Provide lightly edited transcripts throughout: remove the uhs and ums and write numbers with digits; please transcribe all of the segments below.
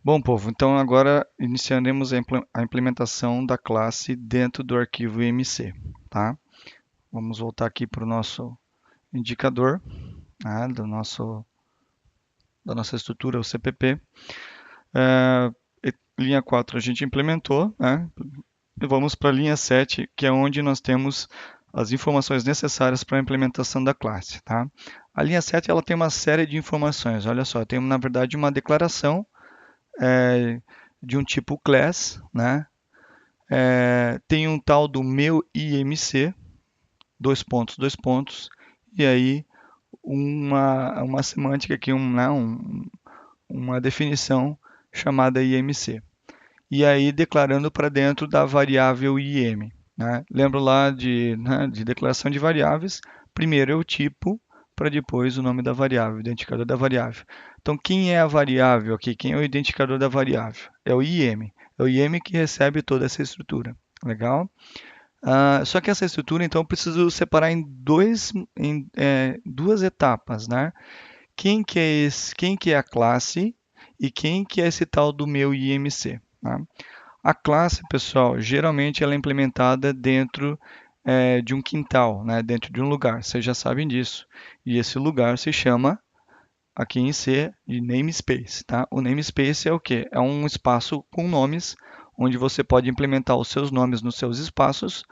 Bom, povo, então agora iniciaremos a implementação da classe dentro do arquivo IMC, tá? Vamos voltar aqui para o nosso indicador, né, da nossa estrutura, o CPP. Linha 4 a gente implementou, né? E vamos para a linha 7, que é onde nós temos as informações necessárias para a implementação da classe, tá? A linha 7 ela tem uma série de informações. Olha só, tem na verdade uma declaração de um tipo class, né? Tem um tal do meu IMC, dois pontos, e aí uma semântica aqui, uma definição chamada IMC. E aí declarando para dentro da variável IM. Né? Lembra lá de declaração de variáveis, primeiro é o tipo, para depois o nome da variável, o identificador da variável. Então, quem é a variável aqui? Quem é o identificador da variável? É o IM. É o IM que recebe toda essa estrutura. Legal? Só que essa estrutura, então, eu preciso separar em duas etapas, né? Quem que é a classe e quem que é esse tal do meu IMC, tá? A classe, pessoal, geralmente ela é implementada dentro de um quintal, né? Dentro de um lugar. Vocês já sabem disso. E esse lugar se chama, aqui em C, de namespace, tá? O namespace é o quê? É um espaço com nomes, onde você pode implementar os seus nomes nos seus espaços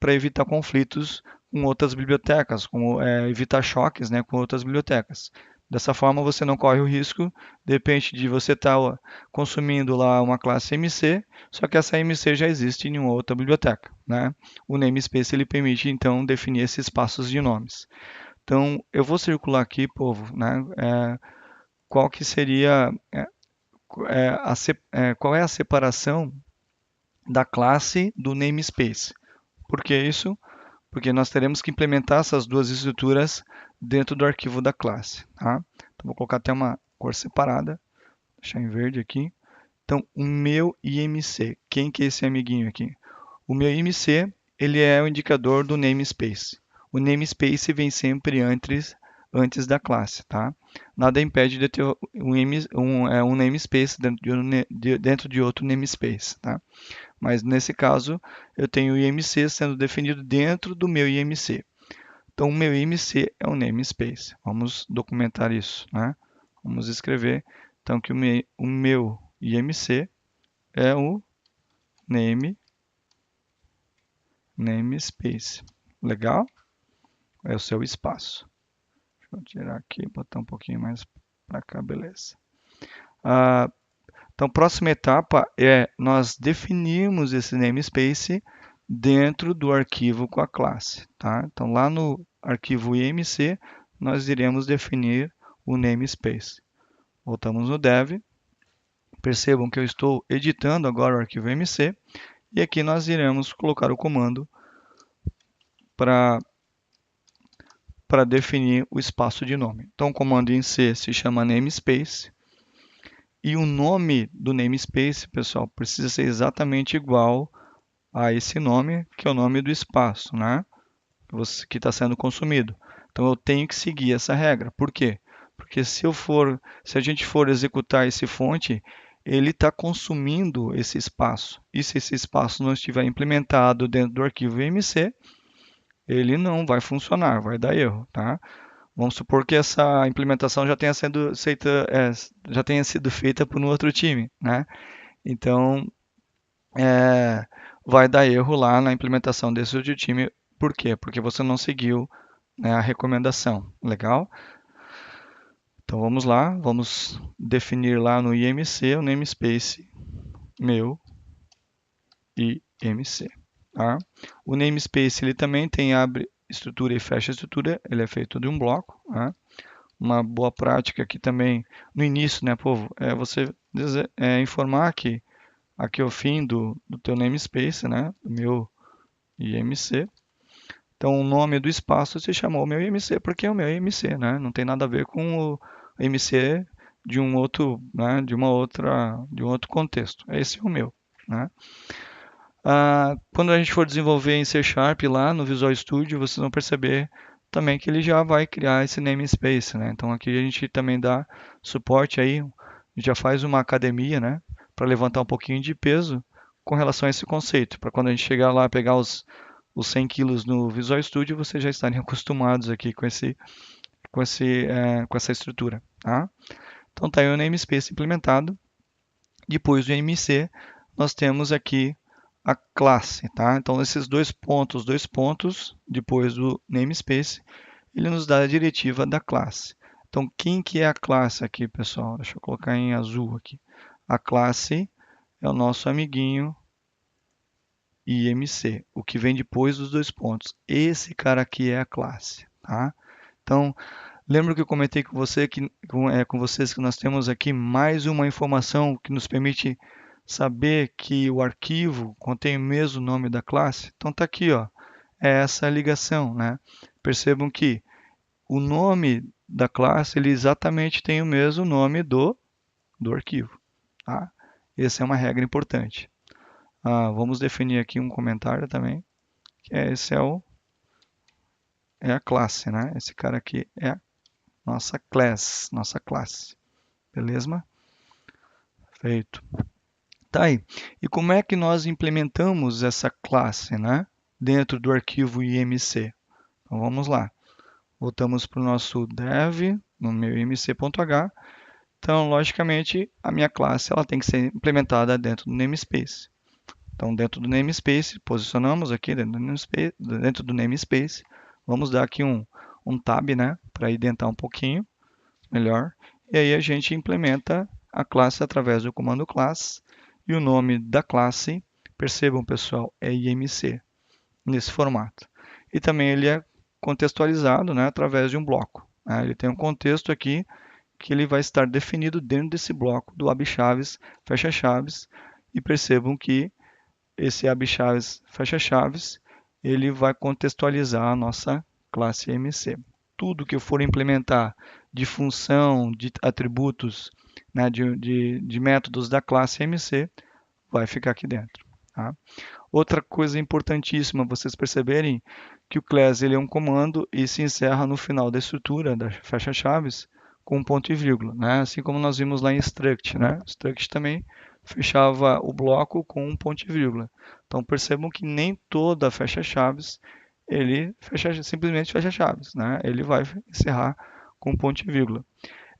para evitar conflitos com outras bibliotecas, como evitar choques, né, com outras bibliotecas. Dessa forma, você não corre o risco, de repente, de você estar consumindo lá uma classe MC, só que essa MC já existe em uma outra biblioteca, né? O namespace ele permite, então, definir esses espaços de nomes. Então, eu vou circular aqui, povo, né? Qual que seria, qual é a separação da classe do namespace? Por que isso? Porque nós teremos que implementar essas duas estruturas dentro do arquivo da classe. Tá? Então, vou colocar até uma cor separada, deixar em verde aqui. Então, o meu IMC, quem que é esse amiguinho aqui? O meu IMC, ele é o indicador do namespace. O namespace vem sempre antes da classe, tá? Nada impede de ter um namespace dentro de outro namespace, tá? Mas nesse caso, eu tenho o IMC sendo definido dentro do meu IMC. Então, o meu IMC é um namespace. Vamos documentar isso, né? Vamos escrever, então, que o meu IMC é o namespace. Legal? É o seu espaço. Deixa eu tirar aqui, botar um pouquinho mais para cá, beleza. Ah, então, próxima etapa é nós definirmos esse namespace dentro do arquivo com a classe, tá? Então, lá no arquivo IMC, nós iremos definir o namespace. Voltamos no dev. Percebam que eu estou editando agora o arquivo IMC e aqui nós iremos colocar o comando para definir o espaço de nome. Então, o comando em C se chama namespace e o nome do namespace, pessoal, precisa ser exatamente igual a esse nome, que é o nome do espaço, né? Que está sendo consumido. Então eu tenho que seguir essa regra. Por quê? Porque se a gente for executar esse fonte, ele está consumindo esse espaço. E se esse espaço não estiver implementado dentro do arquivo IMC, ele não vai funcionar, vai dar erro, tá? Vamos supor que essa implementação já tenha sido feita por um outro time, né? Então, é, vai dar erro lá na implementação desse outro time. Por quê? Porque você não seguiu, né, a recomendação. Legal? Então vamos lá, vamos definir lá no IMC o namespace meu IMC. Tá? O namespace ele também tem abre estrutura e fecha estrutura, ele é feito de um bloco. Tá? Uma boa prática aqui também no início, né, povo, é você informar que aqui é o fim do teu namespace, né, do meu IMC. Então, o nome do espaço se chamou meu IMC porque é o meu IMC, né? Não tem nada a ver com o IMC de um outro, né? De um outro contexto. Esse é o meu, né? Quando a gente for desenvolver em C Sharp lá no Visual Studio, vocês vão perceber também que ele já vai criar esse namespace, né? Então aqui a gente também dá suporte aí já faz uma academia, né, para levantar um pouquinho de peso com relação a esse conceito, para quando a gente chegar lá pegar os 100 quilos no Visual Studio, vocês já estarem acostumados aqui com essa estrutura, tá? Então tá aí o namespace implementado. Depois do MC, nós temos aqui a classe, tá? Então esses dois pontos, depois do namespace, ele nos dá a diretiva da classe. Então quem que é a classe aqui, pessoal? Deixa eu colocar em azul aqui. A classe é o nosso amiguinho IMC, o que vem depois dos dois pontos. Esse cara aqui é a classe, tá? Então, lembra que eu comentei com vocês que nós temos aqui mais uma informação que nos permite saber que o arquivo contém o mesmo nome da classe? Então tá aqui, ó, é essa ligação, né? Percebam que o nome da classe ele exatamente tem o mesmo nome do arquivo, tá? Essa é uma regra importante. Vamos definir aqui um comentário também, que é a classe, né? Esse cara aqui é a nossa classe. Beleza? Feito. Tá aí. E como é que nós implementamos essa classe, né? Dentro do arquivo IMC? Então vamos lá. Voltamos para o nosso dev, no meu imc.h. Então, logicamente, a minha classe ela tem que ser implementada dentro do namespace. Então, dentro do namespace, posicionamos aqui dentro do namespace. Vamos dar aqui um tab, né? Para identar um pouquinho melhor. E aí a gente implementa a classe através do comando class e o nome da classe, percebam pessoal, é IMC, nesse formato. E também ele é contextualizado, né, através de um bloco, né? Ele tem um contexto aqui que ele vai estar definido dentro desse bloco do abre-chaves, fecha-chaves, e percebam que esse abre-chaves, fecha-chaves, ele vai contextualizar a nossa classe IMC. Tudo que eu for implementar de função, de atributos, né, de métodos da classe MC, vai ficar aqui dentro. Tá? Outra coisa importantíssima vocês perceberem que o class ele é um comando e se encerra no final da estrutura da fecha-chaves com um ponto e vírgula, né? Assim como nós vimos lá em struct, né? Struct também fechava o bloco com um ponto e vírgula. Então percebam que nem toda fecha-chaves ele simplesmente fecha chaves, né? Ele vai encerrar com um ponto e vírgula.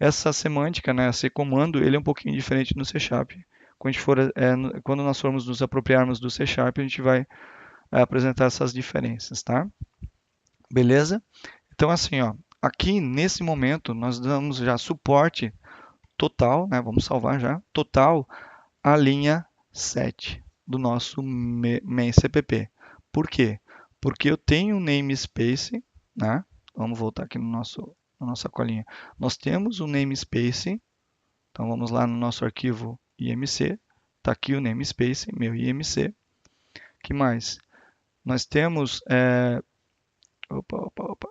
Essa semântica, né, esse comando, ele é um pouquinho diferente no C Sharp. Quando nós formos nos apropriarmos do C Sharp, a gente vai apresentar essas diferenças, tá? Beleza? Então, assim, ó, aqui nesse momento nós damos já suporte total, né? Vamos salvar já, total à linha 7 do nosso main CPP. Por quê? Porque eu tenho um namespace, né? Vamos voltar aqui na nossa colinha. Nós temos um namespace, então vamos lá no nosso arquivo IMC, está aqui o namespace, meu IMC. Que mais? Nós temos,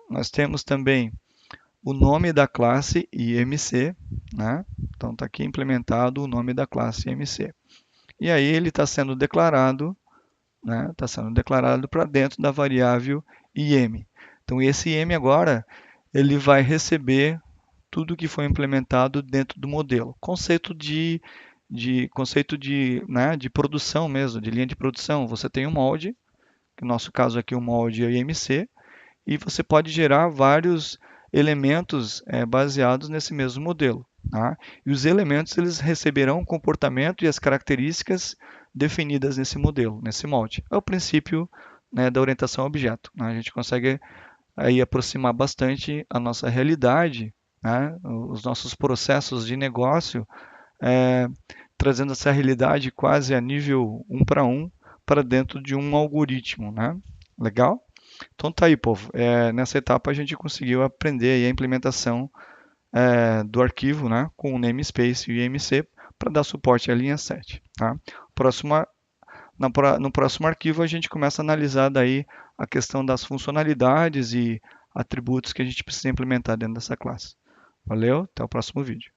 nós temos também o nome da classe IMC, né? Então está aqui implementado o nome da classe IMC. E aí ele está sendo declarado, né? Está sendo declarado para dentro da variável IM. Então esse IM agora ele vai receber tudo que foi implementado dentro do modelo. Né, de produção mesmo, de linha de produção. Você tem um molde, que no nosso caso aqui o molde é IMC, e você pode gerar vários elementos baseados nesse mesmo modelo. Tá? E os elementos eles receberão o comportamento e as características definidas nesse modelo, nesse molde. É o princípio, né, da orientação a objeto. Né? A gente consegue aí aproximar bastante a nossa realidade, né, os nossos processos de negócio, é, trazendo essa realidade quase a nível um para dentro de um algoritmo, né? Legal? Então tá aí, povo. Nessa etapa a gente conseguiu aprender aí a implementação do arquivo, né, com o namespace e o IMC para dar suporte à linha 7. Tá? No próximo arquivo a gente começa a analisar daí a questão das funcionalidades e atributos que a gente precisa implementar dentro dessa classe. Valeu, até o próximo vídeo.